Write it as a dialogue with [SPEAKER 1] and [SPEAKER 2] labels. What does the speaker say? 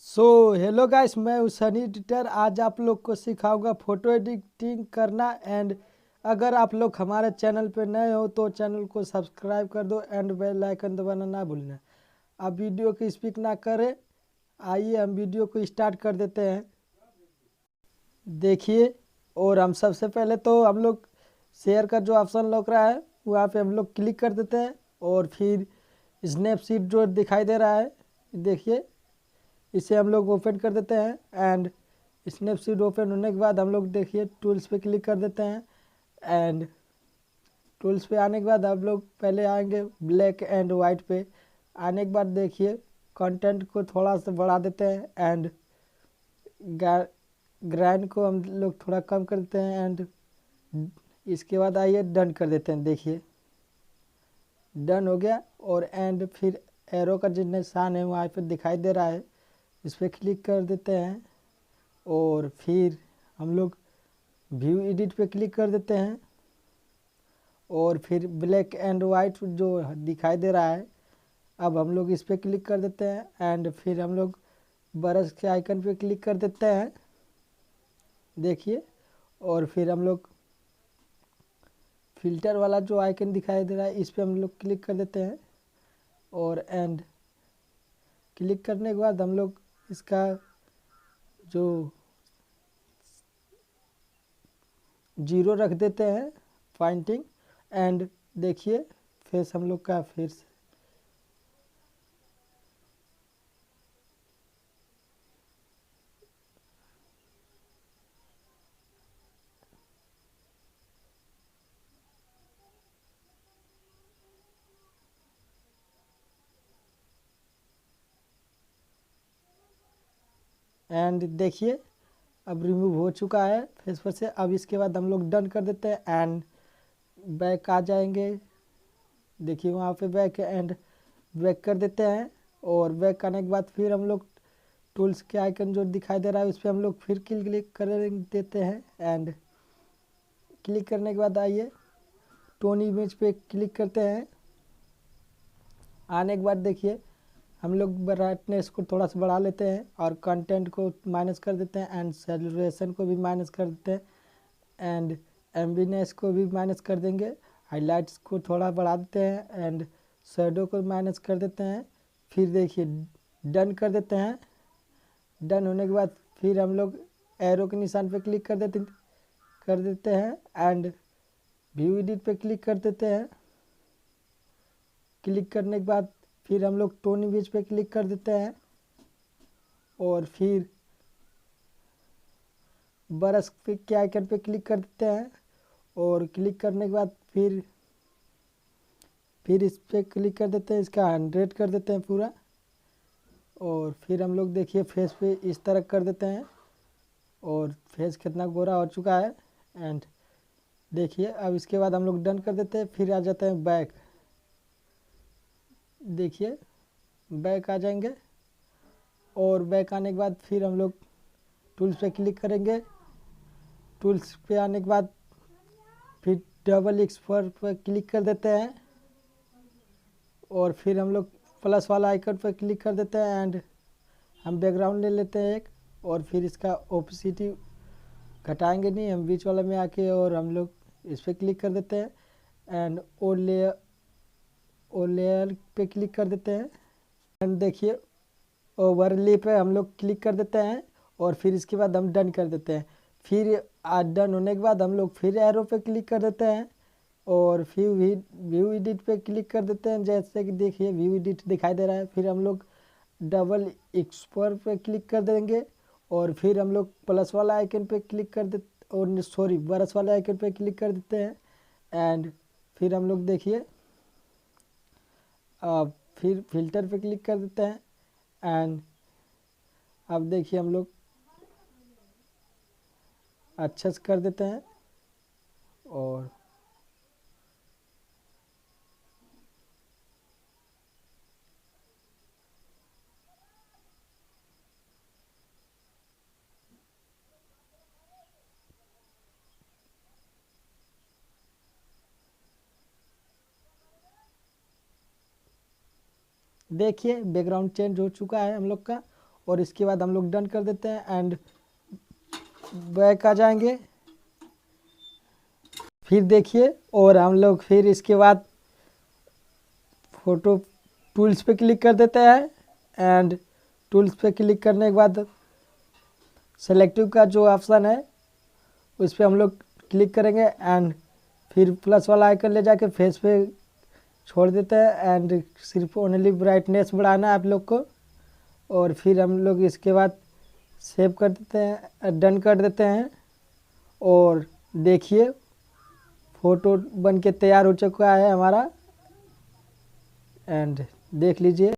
[SPEAKER 1] Hello guys, मैं हूँ Sunny editor. आज आप लोग को सिखाऊंगा फोटो एडिटिंग करना। एंड अगर आप लोग हमारे चैनल पे नए हो तो चैनल को सब्सक्राइब कर दो एंड बेल आइकन दबाना ना भूलना। अब वीडियो की स्पीक ना करें, आइए हम वीडियो को स्टार्ट कर देते हैं। देखिए, और हम सबसे पहले तो हम लोग शेयर का जो ऑप्शन लग रहा है वहाँ पे हम लोग क्लिक कर देते हैं, और फिर स्नैपसीड जो दिखाई दे रहा है, देखिए इसे हम लोग ओपन कर देते हैं। एंड स्नैपसीड ओपन होने के बाद हम लोग देखिए टूल्स पे क्लिक कर देते हैं। एंड टूल्स पे आने के बाद हम लोग पहले आएंगे ब्लैक एंड वाइट पे। आने के बाद देखिए कंटेंट को थोड़ा सा बढ़ा देते हैं एंड ग्रैंड को हम लोग थोड़ा कम कर देते हैं। एंड इसके बाद आइए डन कर देते हैं। देखिए डन हो गया, और एंड फिर एरो का जो निशान है वहाँ पे दिखाई दे रहा है, इस पर क्लिक कर देते हैं, और फिर हम लोग व्यू एडिट पे क्लिक कर देते हैं। और फिर ब्लैक एंड वाइट जो दिखाई दे रहा है, अब हम लोग इस पर क्लिक कर देते हैं। एंड फिर हम लोग ब्रश के आइकन पे क्लिक कर देते हैं, देखिए। और फिर हम लोग फिल्टर वाला जो आइकन दिखाई दे रहा है इस पर हम लोग क्लिक कर देते हैं। और एंड क्लिक करने के बाद हम लोग इसका जो 0 रख देते हैं पॉइंटिंग। एंड देखिए फेस हम लोग का फिर से एंड देखिए अब रिमूव हो चुका है फेस पर से। अब इसके बाद हम लोग डन कर देते हैं एंड बैक आ जाएंगे। देखिए वहाँ पे बैक एंड बैक कर देते हैं। और बैक आने के बाद फिर हम लोग टूल्स के आइकन जो दिखाई दे रहा है उस पर हम लोग फिर क्लिक कर देते हैं। एंड क्लिक करने के बाद आइए टोन इमेज पे क्लिक करते हैं। आने के बाद देखिए हम लोग ब्राइटनेस को थोड़ा सा बढ़ा लेते हैं, और कंटेंट को माइनस कर देते हैं, एंड सेचुरेशन को भी माइनस कर देते हैं, एंड एम्बिनेस को भी माइनस कर देंगे। हाइलाइट्स को थोड़ा बढ़ा देते हैं, एंड शेडो को माइनस कर देते हैं। फिर देखिए डन कर देते हैं। डन होने के बाद फिर हम लोग एरो के निशान पे क्लिक कर देते हैं एंड व्यू एडिट पे क्लिक कर देते हैं। क्लिक करने के बाद फिर हम लोग टोन इमेज पे क्लिक कर देते हैं, और फिर ब्रश पे के आइकन पे क्लिक कर देते हैं। और क्लिक करने के बाद फिर इस पर क्लिक कर देते हैं, इसका 100 कर देते हैं पूरा। और फिर हम लोग देखिए फेस पे इस तरह कर देते हैं, और फेस कितना गोरा हो चुका है। एंड देखिए अब इसके बाद हम लोग डन कर देते हैं। फिर आ जाते हैं बैक। देखिए बैक आ जाएंगे, और बैक आने के बाद फिर हम लोग टूल्स पे क्लिक करेंगे। टूल्स पे आने के बाद फिर डबल एक्सपर पर क्लिक कर देते हैं, और फिर हम लोग प्लस वाला आइकन पर क्लिक कर देते हैं। एंड हम बैकग्राउंड ले लेते हैं एक, और फिर इसका ओपेसिटी घटाएंगे नहीं, हम बीच वाला में आके और हम लोग इस पर क्लिक कर देते हैं। एंड ओ लेयर पे क्लिक कर देते हैं। एंड देखिए ओवरले पे हम लोग क्लिक कर देते हैं, और फिर इसके बाद हम डन कर देते हैं। फिर डन होने के बाद हम लोग फिर एरो पे क्लिक कर देते हैं, और फिर व्यू एडिट पे क्लिक कर देते हैं। जैसे कि देखिए व्यू एडिट दिखाई दे रहा है। फिर हम लोग डबल एक्सपर पे क्लिक कर देंगे, और फिर हम लोग प्लस वाला आइकन पे क्लिक कर दे, और सॉरी ब्रश वाले आइकन पे क्लिक कर देते हैं। एंड फिर हम लोग देखिए फिर फिल्टर पे क्लिक कर देते हैं। एंड अब देखिए हम लोग अच्छे से कर देते हैं। और देखिए बैकग्राउंड चेंज हो चुका है हम लोग का, और इसके बाद हम लोग डन कर देते हैं एंड बैक आ जाएंगे। फिर देखिए, और हम लोग फिर इसके बाद फ़ोटो टूल्स पे क्लिक कर देते हैं एंड टूल्स पे क्लिक करने के बाद सेलेक्टिव का जो ऑप्शन है उस पर हम लोग क्लिक करेंगे एंड फिर प्लस वाला आइकन ले जाके फेस पे छोड़ देते हैं एंड सिर्फ ओनली ब्राइटनेस बढ़ाना है आप लोग को। और फिर हम लोग इसके बाद सेव कर देते हैं, डन कर देते हैं। और देखिए फ़ोटो बन के तैयार हो चुका है हमारा एंड देख लीजिए।